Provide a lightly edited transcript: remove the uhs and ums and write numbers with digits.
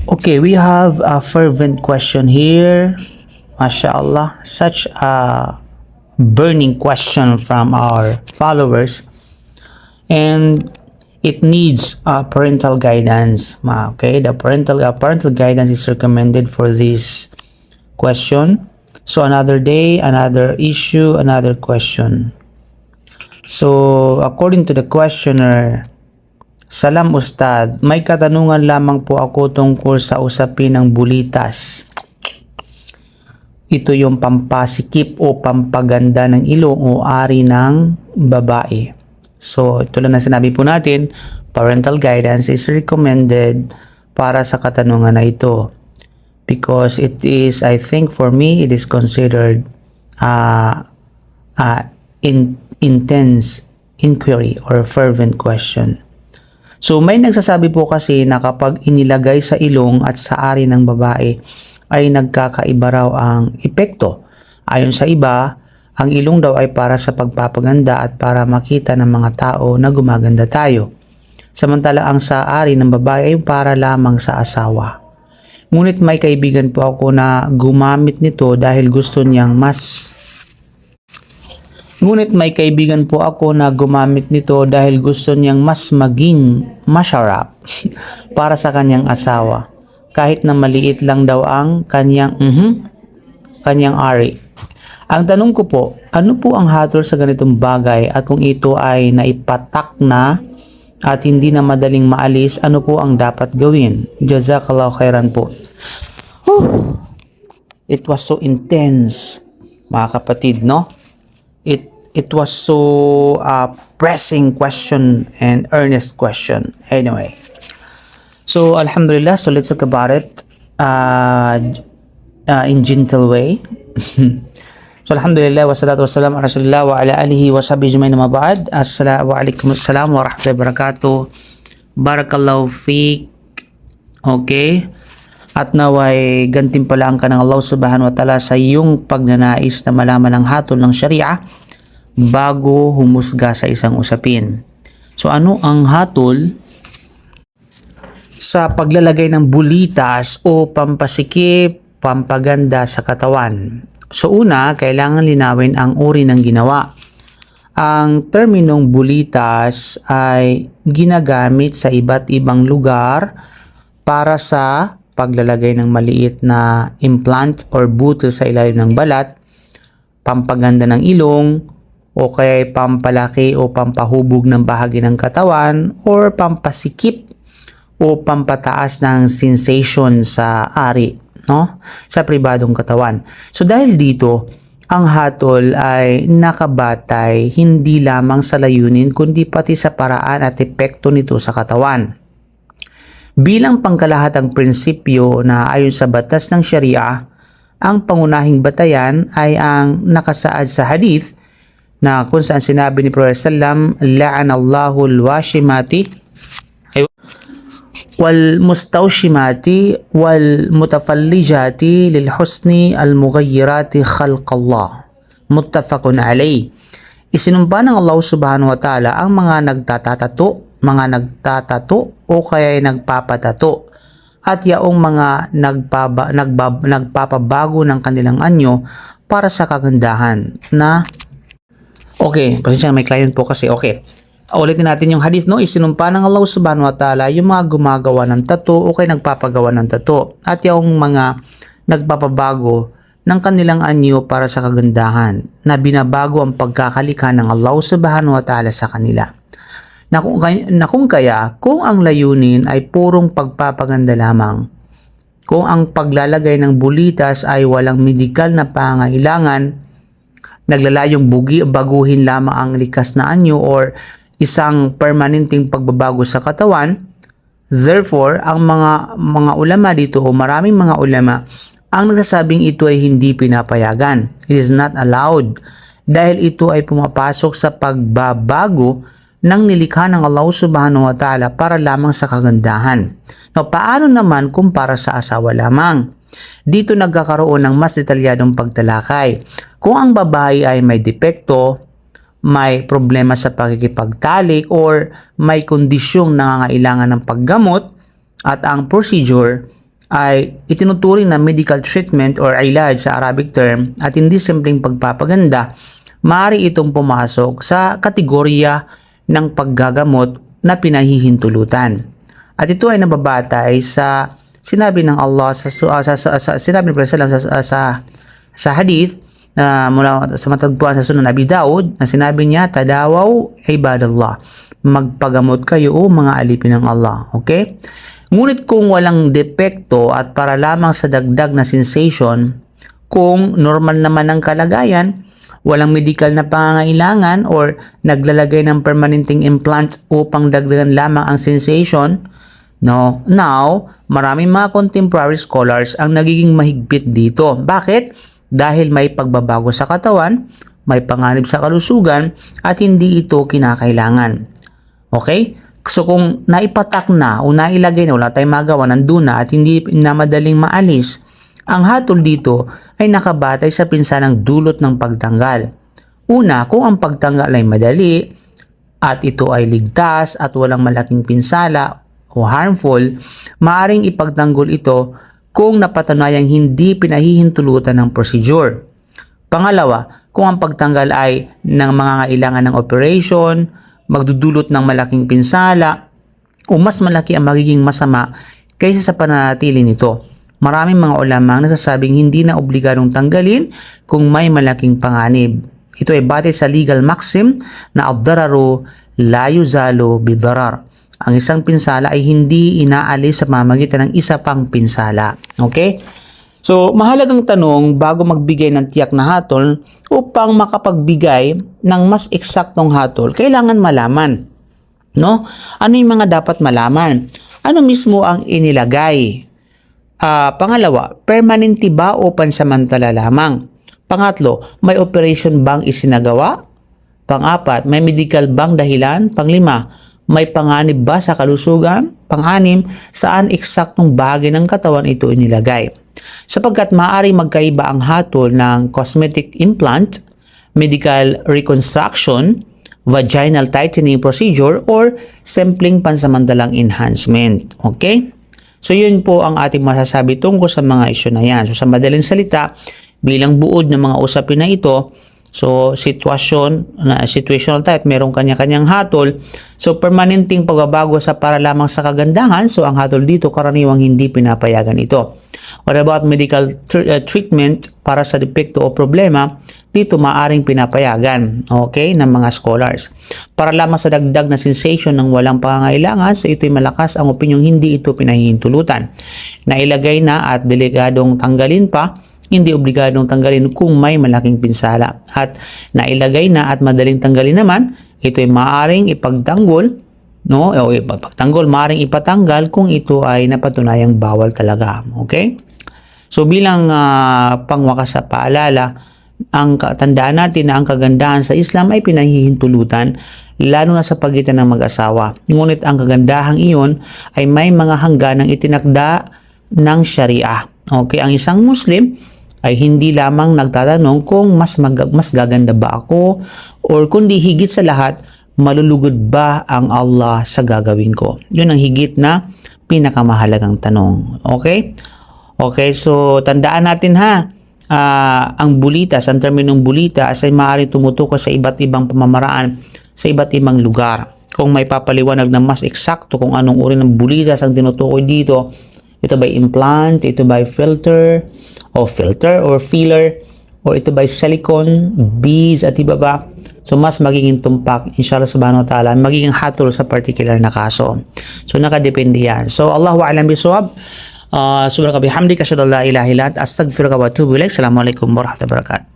Okay, we have a fervent question here. MashaAllah, such a burning question from our followers, and it needs parental guidance. Okay, the parental guidance is recommended for this question. So another day, another issue, another question. So according to the questioner, Salam Ustad, may katanungan lamang po ako tungkol sa usapin ng bulitas. Ito yung pampasikip o pampaganda ng ilong o ari ng babae. So tulad na sinabi po natin, parental guidance is recommended para sa katanungan na ito. Because it is, I think for me, it is considered intense inquiry or fervent question. So may nagsasabi po kasi na kapag inilagay sa ilong at sa ari ng babae ay nagkakaiba raw ang epekto. Ayon sa iba, ang ilong daw ay para sa pagpapaganda at para makita ng mga tao na gumaganda tayo. Samantala ang sa ari ng babae ay para lamang sa asawa. Ngunit may kaibigan po ako na gumamit nito dahil gusto niyang mas maging masarap para sa kanyang asawa. Kahit na maliit lang daw ang kanyang ari. Ang tanong ko po, ano po ang hatol sa ganitong bagay at kung ito ay naipatak na at hindi na madaling maalis, ano po ang dapat gawin? Jazakallahu khairan po. It was so intense, mga kapatid, no? It was so pressing question and earnest question. Anyway, so alhamdulillah, so let's talk about it in gentle way. So alhamdulillah, wassalatu wassalamu ala rasulillah wa ala alihi wa sahbihi ajma'in, amma ba'd. Assalamualaikum wa rahmatullahi wa barakatuh. Barakallahu fiik. Okay, at naway gantimpalaan ka ng Allah subhanahu wa ta'ala sa iyong pagnanais na malaman ang hatol ng Sharia bago humusga sa isang usapin. So ano ang hatol sa paglalagay ng bulitas o pampasikip, pampaganda sa katawan? So una, kailangan linawin ang uri ng ginawa. Ang terminong bulitas ay ginagamit sa iba't ibang lugar para sa paglalagay ng maliit na implant or butil sa ilalim ng balat, pampaganda ng ilong, o kaya pampalaki o pampahubog ng bahagi ng katawan, or pampasikip o pampataas ng sensation sa ari, no? Sa pribadong katawan. So dahil dito, ang hatol ay nakabatay hindi lamang sa layunin kundi pati sa paraan at epekto nito sa katawan. Bilang pangkalahatang prinsipyo na ayon sa batas ng Sharia, ang pangunahing batayan ay ang nakasaad sa hadith na kung saan sinabi ni Prophet sallam, la'anallahu al-washimati wal mustawshimati wal mutafallijati lil husni al mughayyirati khalqallah, muttafaqun alayh. Isinumpa ng Allah subhanahu wa ta'ala ang mga nagtatato o kaya nagpapatato at yaong mga nagpapabago ng kanilang anyo para sa kagandahan na okay, pasensya, may client po kasi. Okay, ulitin natin yung hadith, no? Isinumpa ng Allah subhanahu wa ta'ala yung mga gumagawa ng tato o kaya nagpapagawa ng tato at yung mga nagpapabago ng kanilang anyo para sa kagandahan na binabago ang pagkakalikha ng Allah subhanahu wa ta'ala sa kanila. Kung ang layunin ay purong pagpapaganda lamang, kung ang paglalagay ng bulitas ay walang medikal na pangailangan, naglalayong baguhin lamang ang likas na anyo or isang permanenteng pagbabago sa katawan, therefore, ang mga ulama dito o maraming mga ulama ang nagsasabing ito ay hindi pinapayagan. It is not allowed dahil ito ay pumapasok sa pagbabago ng nilikha ng Allah subhanahu wa ta'ala para lamang sa kagandahan. Now, paano naman kung para sa asawa lamang? Dito nagkakaroon ng mas detalyadong pagtalakay. Kung ang babae ay may depekto, may problema sa pagkikipagtalik, or may kondisyong nangangailangan ng paggamot, at ang procedure ay itinuturing na medical treatment or ilaj sa Arabic term at hindi simpleng pagpapaganda, maaari itong pumasok sa kategorya ng paggagamot na pinahihintulutan. At ito ay nababatay sa sinabi ng Allah sinabi ng Prophet sa hadith na mula sa matagpuan sa Sunan Abi Daud na sinabi niya, tadawaw ibadallah, magpagamot kayo o mga alipin ng Allah. Okay? Ngunit kung walang depekto at para lamang sa dagdag na sensation, kung normal naman ang kalagayan, walang medical na pangangailangan or naglalagay ng permanenteng implant upang dagdagan lamang ang sensation, no? Now, maraming mga contemporary scholars ang nagiging mahigpit dito. Bakit? Dahil may pagbabago sa katawan, may panganib sa kalusugan, at hindi ito kinakailangan. Okay? So kung naipatak na o nailagay na, wala tayong magawa, nandun na at hindi na madaling maalis, ang hatol dito ay nakabatay sa pinsanang dulot ng pagtanggal. Una, kung ang pagtanggal ay madali at ito ay ligtas at walang malaking pinsala o harmful, maaring ipagtanggol ito kung napatunayang hindi pinahihintulutan ng procedure. Pangalawa, kung ang pagtanggal ay ng mga kailangan ng operation, magdudulot ng malaking pinsala, o mas malaki ang magiging masama kaysa sa pananatili nito. Maraming mga ulama ang nagsasabing hindi na obligadong tanggalin kung may malaking panganib. Ito ay batay sa legal maxim na ad-dararu la yuzalu bid-darar. Ang isang pinsala ay hindi inaalis sa pamamagitan ng isa pang pinsala. Okay? So, mahalagang tanong bago magbigay ng tiyak na hatol, upang makapagbigay ng mas eksaktong hatol, kailangan malaman, no? Ano yung mga dapat malaman? Ano mismo ang inilagay? Pangalawa, permanente ba o pansamantala lamang? Pangatlo, may operation bang isinagawa? Pang-apat, may medical bang dahilan? Panglima, may panganib ba sa kalusugan? Pang-anim, saan eksaktong bagay ng katawan ito inilagay? Sapagkat maaari magkaiba ang hatol ng cosmetic implant, medical reconstruction, vaginal tightening procedure, or simpleng pansamantalang enhancement. Okay? So yun po ang ating masasabi tungkol sa mga isyu na yan. So sa madaling salita, bilang buod ng mga usapin na ito, so situational type, merong kanya-kanyang hatol. So permanenteng pagbabago sa para lamang sa kagandahan, so ang hatol dito karaniwang hindi pinapayagan ito. What about medical treatment para sa depekto o problema? Dito maaring pinapayagan, okay, ng mga scholars. Para lamang sa dagdag na sensation ng walang pangangailangan, so ito'y malakas ang opinyong hindi ito pinahihintulutan. Nailagay na at delegadong tanggalin pa, hindi obligadong tanggalin kung may malaking pinsala. At nailagay na at madaling tanggalin naman, ito'y maaring ipagtanggol, no? O ipagtanggol, maaring ipatanggal kung ito ay napatunayang bawal talaga. Okay? So bilang pangwakas sa paalala, ang tandaan natin na ang kagandahan sa Islam ay pinahihintulutan, lalo na sa pagitan ng mag-asawa. Ngunit ang kagandahang iyon ay may mga hangganang itinakda ng Sharia. Okay, ang isang Muslim ay hindi lamang nagtatanong kung mas gaganda ba ako, or kundi higit sa lahat, malulugod ba ang Allah sa gagawin ko? Yun ang higit na pinakamahalagang tanong. Okay? Okay, so tandaan natin ha, ang bulitas, ang terminong bulitas ay maaaring tumutukoy sa iba't ibang pamamaraan sa iba't ibang lugar. Kung may papaliwanag na mas eksakto kung anong uri ng bulitas ang tinutukoy dito, ito ba implant, ito ba filter or filler, or ito ba silicone, beads at iba ba? So mas magiging tumpak, inshallah subhanahu wa ta'ala, magiging hatol sa particular na kaso. So nakadepende yan. So Allahu a'lam bisawab. Subhanaka bihamdika asyhadu an la ilaha illa anta astaghfiruka wa atubu ilaik. Assalamualaikum warahmatullahi wabarakatuh.